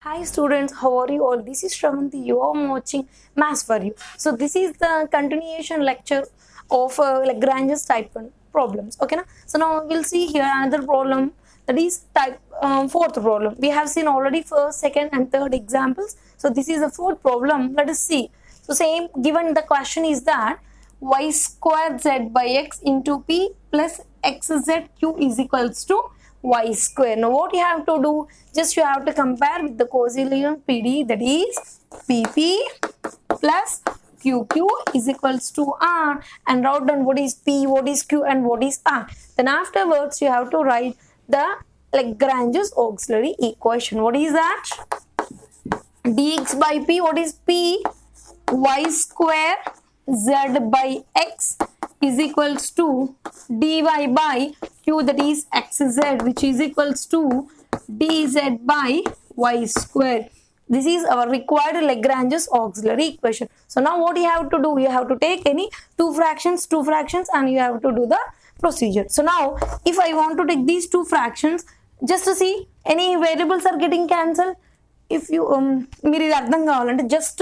Hi students, how are you all? This is Shravanti. You are watching Maths for You. So this is the continuation lecture of Lagrange's type 1 problems. Okay, na? So now we'll see here another problem, that is type fourth problem. We have seen already first, second and third examples. So this is the fourth problem. Let us see. So same, given the question is that y square z by x into p plus xzq is equals to y square. Now what you have to do, just you have to compare with the cosilinear PD, that is PP plus QQ is equals to R, and write down what is P, what is Q and what is R. Then afterwards you have to write the Lagrange's auxiliary equation. What is that? Dx by P, what is P? Y square z by x is equals to dy by q, that is xz, which is equals to dz by y square. This is our required Lagrange's auxiliary equation. So now what you have to do, you have to take any two fractions and you have to do the procedure. So now if I want to take these two fractions, just to see any variables are getting cancelled. If you మీరు ఇది అర్థం కావాలంటే just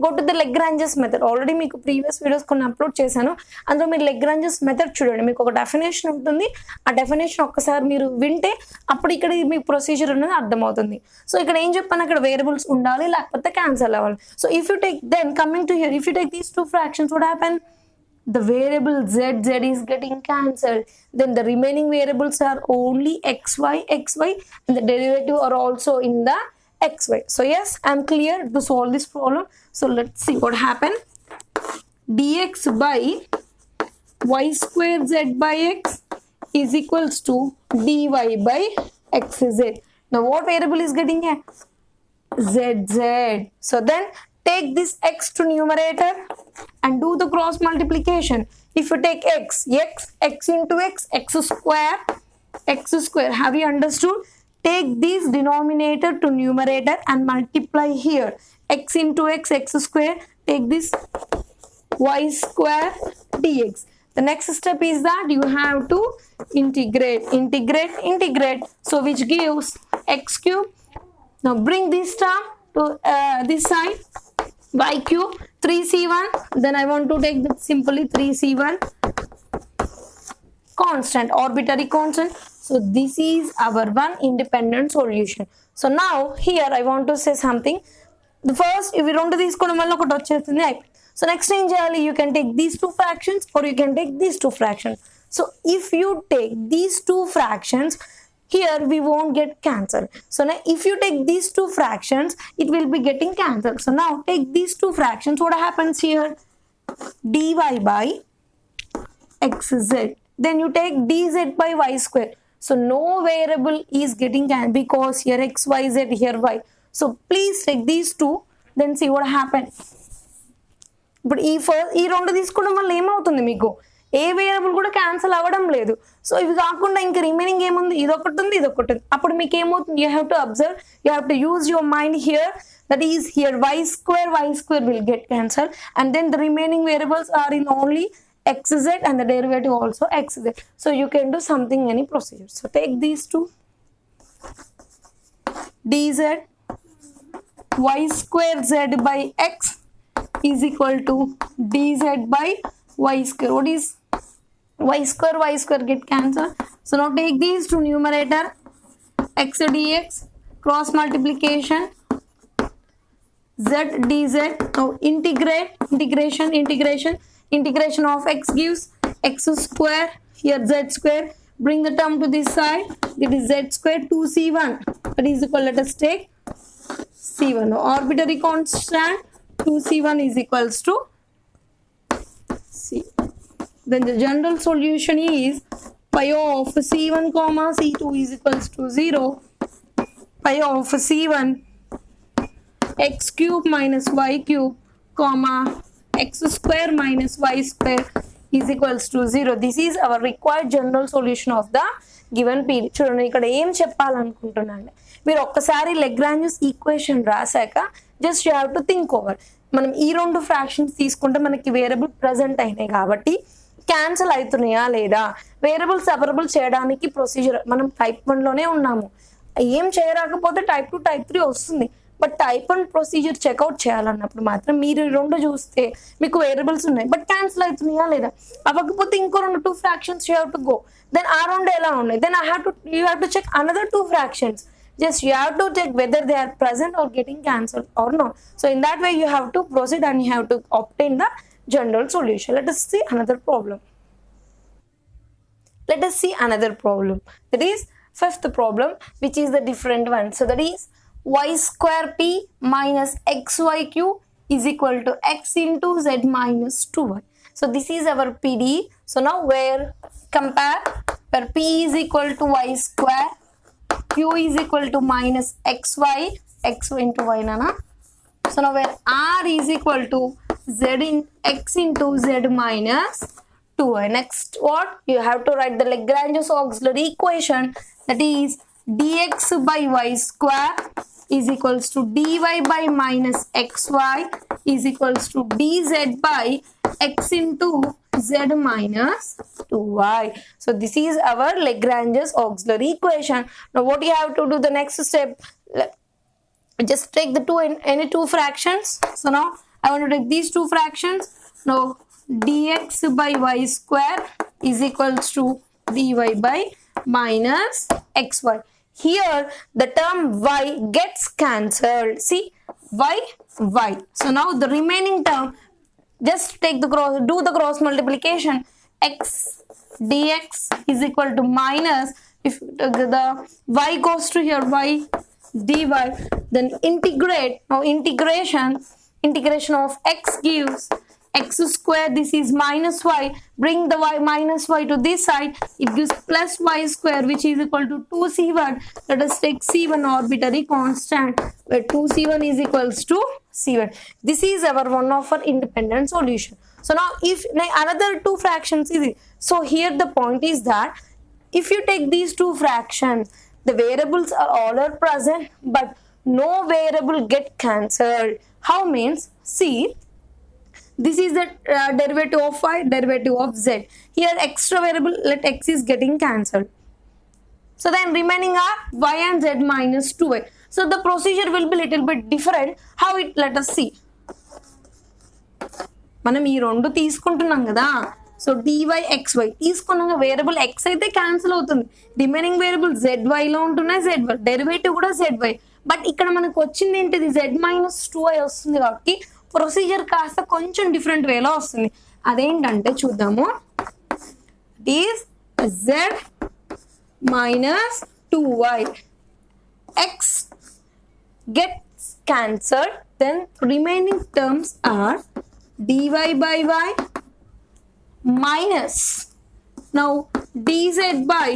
go to the Lagrange's method. Already మీకు previous videos కొన్ని upload చేశాను, అందులో మీరు Lagrange's method చూడండి. మీకు ఒక డెఫినేషన్ ఉంటుంది, ఆ డెఫినేషన్ ఒక్కసారి మీరు వింటే అప్పుడు ఇక్కడ మీకు ప్రొసీజర్ అనేది అర్థమవుతుంది. సో ఇక్కడ ఏం చెప్పాను, అక్కడ వేరియబుల్స్ ఉండాలి లేకపోతే క్యాన్సల్ అవ్వాలి. So if you take, then coming to here, if you take these two fractions, what happen? The variable z is getting cancelled. Then the remaining variables are only xy, and the derivative are also in the xy. So yes, I'm clear to solve this problem. So let's see what happened. Dx by y square z by x is equals to dy by xz. Now what variable is getting here? Zz. So then take this x to numerator and do the cross multiplication. If you take x into x square, have you understood? Take this denominator to numerator and multiply here. X into x square, take this y square dx. The next step is that you have to integrate. So which gives x cube. Now bring this term to this side, y cube 3c1. Then I want to take that simply 3c1 constant, arbitrary constant. So this is our one independent solution. So now here I want to say something. The first, if you don't do this, so next thing you can take these two fractions or you can take these two fractions. So if you take these two fractions, here we won't get cancelled. So now if you take these two fractions, it will be getting cancelled. So now take these two fractions, what happens here? Dy by xz. Then you take dz by y square. So no variable is getting cancelled because here x, y, z, here y. So please take these two, then see what happens. But ఈ రెండు తీసుకోవడం వల్ల ఏమవుతుంది, మీకు ఏ variable కూడా cancel అవ్వడం లేదు. So ఇవి కాకుండా ఇంకా రిమైనింగ్ ఏముంది, ఇదొకటి ఉంది. అప్పుడు మీకు ఏమవుతుంది, you have to observe, you have to use your mind here. That is here y square will get cancelled, and then the remaining variables are in only xz and the derivative also xz. So you can do something, any procedure. So take these two, dz y square z by x is equal to dz by y square. What is y square get cancelled. So now take these to numerator, x dx, cross multiplication, z dz. Now integration of x gives x square, here z square. Bring the term to this side, it is z square 2c1. That is equal, let us take c1. Now arbitrary constant 2c1 is equals to c. Then the general solution is pi of c1 comma c2 is equals to 0. Pi of c1 x cube minus y cube comma x square minus y square is equals to 0. This is our required general solution of the given period. చూడండి ఇక్కడ ఏం చెప్పాలనుకుంటున్నాను, మీరు ఒక్కసారి Lagrange's equation రాశాక just you have to think over. మనం ఈ రెండు ఫ్రాక్షన్స్ తీసుకుంటే మనకి వేరియబుల్ ప్రజెంట్ అయినాయి కాబట్టి క్యాన్సిల్ అవుతున్నాయా లేదా, వేరియబుల్ సెపరబుల్ చేయడానికి ప్రొసీజర్ మనం టైప్ 1 లోనే ఉన్నాము. ఏం చేయరాకపోతే టైప్ 2 టైప్ 3 వస్తుంది. But type and procedure checkout చేయాలన్నప్పుడు మాత్రం మీరు రెండు చూస్తే మీకు వేరియబుల్స్ ఉన్నాయి బట్ క్యాన్సిల్ అవుతున్నాయా లేదా, అవ్వకపోతే ఇంకో రెండు 2 fractions you have to go. Then ఆ రెండు ఎలా ఉన్నాయి, then you have to check another 2 fractions. Just you have to check whether they are present or getting cancelled or not. So in that way you have to proceed and you have to obtain the general solution. Let us see another problem. Let us see another problem. That is fifth problem, which is the different one. So that is y square p minus xyq is equal to x into z minus 2y. So this is our PD. So now where compare, where p is equal to y square, q is equal to minus xy, x into y nana. So now where r is equal to z in x into z minus 2y. Next what? You have to write the Lagrange's auxiliary equation, that is dx by y square is equals to dy by minus xy is equals to dz by x into z minus 2y. So this is our Lagrange's auxiliary equation. Now what you have to do, the next step, just take the any two fractions. So now I want to take these two fractions. Now dx by y square is equals to dy by minus xy. Here the term y gets cancelled. See, y. So now the remaining term, just take the cross, do the cross multiplication. X dx is equal to minus, if the y goes to here, y dy, then integrate. Now integration of x gives x square, this is minus y, bring the y minus y to this side, it gives plus y square, which is equal to 2c1. Let us take c1 arbitrary constant, where 2c1 is equals to c1. This is our one of our independent solution. So now if another 2 fractions is it. So here the point is that if you take these 2 fractions, the variables are all are present but no variable get cancelled. How means, see, this is the derivative of y, derivative of z. Here extra variable, let x is getting cancelled. So then remaining are y and z minus 2y. So the procedure will be little bit different. How it, let us see. మనం ఈ రెండు తీసుకుంటున్నాం కదా, so dy xy తీసుకున్నాక variable x అయితే cancel అవుతుంది, remaining variable zy లో ఉంటున్నాయి, zy డెరివేటివ్ కూడా zy. బట్ ఇక్కడ మనకు వచ్చింది ఏంటిది, z minus 2y వస్తుంది కాబట్టి ప్రొసీజర్ కాస్త కొంచెం డిఫరెంట్ వేలో వస్తుంది. అదేంటంటే చూద్దాము. It is z minus 2y, x gets cancelled, then remaining terms are dy by y minus, now dz by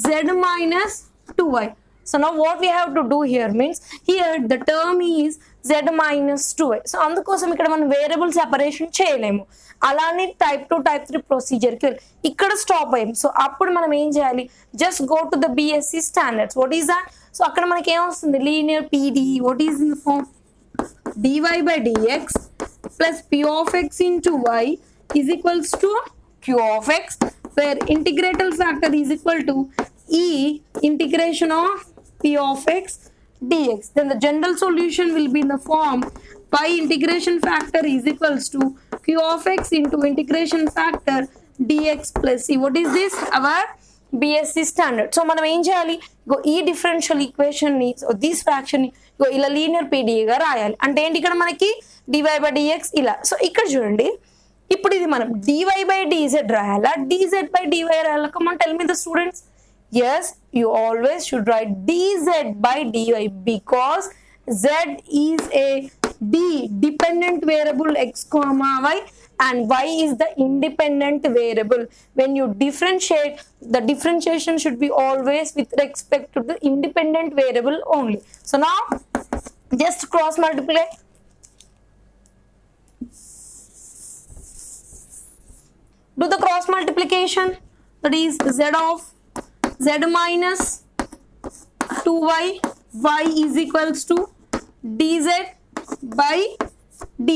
z minus 2y. So now what we have to do here means, here the term is z minus 2y. So అందుకోసం ఇక్కడ మనం variable separation చేయలేము, అలానే type 2 type 3 ప్రొసీజర్కి వెళ్ళి ఇక్కడ stop అయ్యాం. So అప్పుడు మనం ఏం చేయాలి, just go to the BSc standards. What is that? So అక్కడ మనకి ఏమొస్తుంది, linear PD. What is in the form dy by dx plus p of x into y is equals to q of x, where integral factor is equal to e integration of p of x dx. Then the general solution will be in the form pi integration factor is equals to q of x into integration factor dx plus c. What is this? Our BSc standard. So మనం ఏం చేయాలి, ఈ differential equation ని, this fraction ని ఇలా linear పీడీగా రాయాలి. అంటే ఏంటి, ఇక్కడ మనకి dy by dx ఇలా. సో ఇక్కడ చూడండి, ఇప్పుడు ఇది మనం dy by dz రాయాలా, dz by dy రాయాలా? Come on, tell me the students. Yes, you always should write dz by dy because z is a dependent variable x comma y and y is the independent variable. When you differentiate, the differentiation should be always with respect to the independent variable only. So now just cross multiply. Do the cross multiplication. That is z of z minus 2y, y is equals to dz by dy.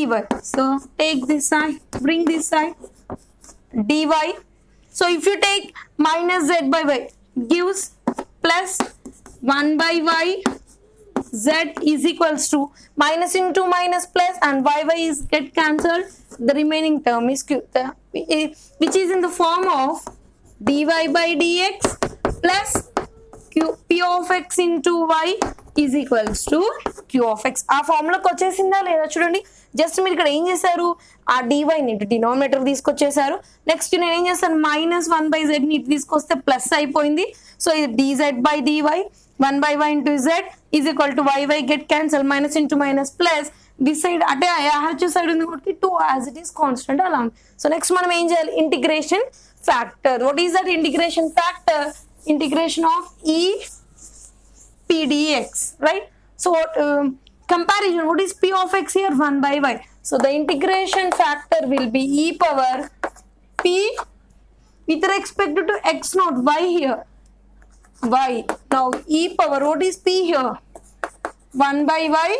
So take this side, bring this side, dy. So if you take minus z by y, gives plus 1 by y z is equals to minus into minus plus and y is get cancelled. The remaining term is q, which is in the form of dy by dx plus q p of x into y is equals to q of x. ఆ ఫార్ములాకి వచ్చేసిందా లేదా చూడండి. Just మీరు ఇక్కడ ఏం చేశారు, ఆ డివైని ఇటు డినామినేటర్ తీసుకొచ్చేసారు. నెక్స్ట్ నేను ఏం చేస్తాను, -1/z ని ఇటు తీసుకొస్తే ప్లస్ అయిపోయింది. సో ఇది dz by dy 1/y into z is equal to y get cancel, minus into minus plus. This side అంటే h సైడ్ ఉంది కాబట్టి 2 as it is constant అలా. సో నెక్స్ట్ మనం ఏం చేయాలి, integration factor. What is that integration factor? Integration of e p dx, right? So comparison, what is p of x here? 1/y. So the integration factor will be e power p with respect to x naught, y here, y. Now e power, what is p here? 1/y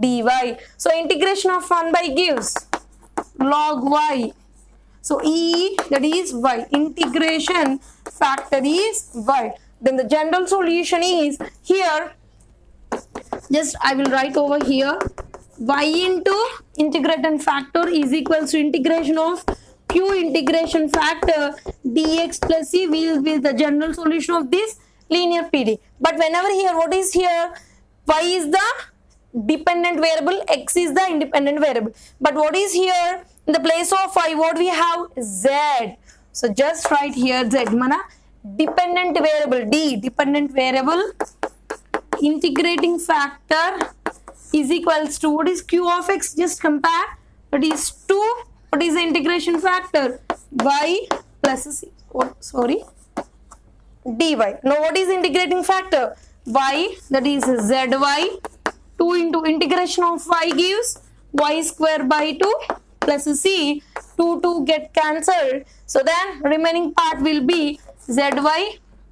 dy. So integration of 1 by gives log y. So e, that is y. Integration factor is y. Then the general solution is here. Just I will write over here. Y into integration factor is equals to integration of q integration factor dx plus c will be the general solution of this linear PD. But whenever here, what is here? Y is the dependent variable, x is the independent variable. But what is here? In the place of y, what we have? Z. So just write here z. Mana dependent variable d, dependent variable integrating factor is equals to, what is q of x? Just compare. That is 2. What is the integration factor? Y plus c. Oh, sorry. dy. Now what is integrating factor? Y, that is zy. 2 into integration of y gives y square by 2 plus c. 2 get cancelled. So then remaining part will be zy.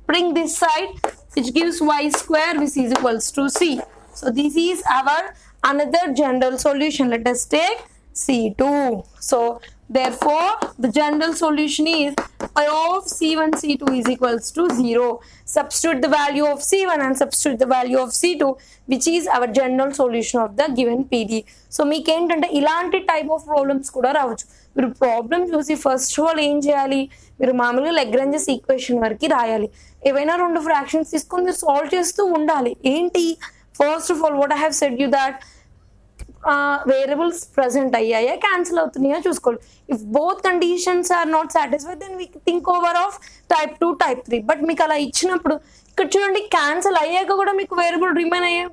Bring this side, which gives y square, which is equals to c. So this is our another general solution. Let us take C2. So therefore the general solution is y of C1 C2 is equals to 0. Substitute the value of C1 and substitute the value of C2, which is our general solution of the given PD. So మీకు ఏంటంటే ఇలాంటి type of problems కూడా రావచ్చు. మీరు problem చూసి first of all ఏం చేయాలి, మీరు మామూలుగా లెగ్రాంజెస్ ఈక్వేషన్ వరకు రాయాలి. ఏవైనా 2 ఫ్రాక్షన్స్ తీసుకొని మీరు సాల్వ్ చేస్తూ ఉండాలి. ఏంటి, first of all what I have said you that variables present అయ్యాయా క్యాన్సిల్ అవుతున్నాయా చూసుకోవాలి. If both conditions are not satisfied then we think over of type 2 type 3. But మీకు అలా ఇచ్చినప్పుడు ఇక్కడ చూడండి, క్యాన్సిల్ అయ్యాక కూడా మీకు వేరియబుల్ రిమైన్ అయ్యే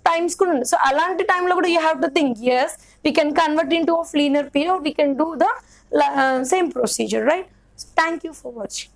టైమ్స్ కూడా ఉంది. సో అలాంటి టైంలో కూడా you have to think, yes we can convert in to of linear period, we can do the same procedure, right? So thank you for watching.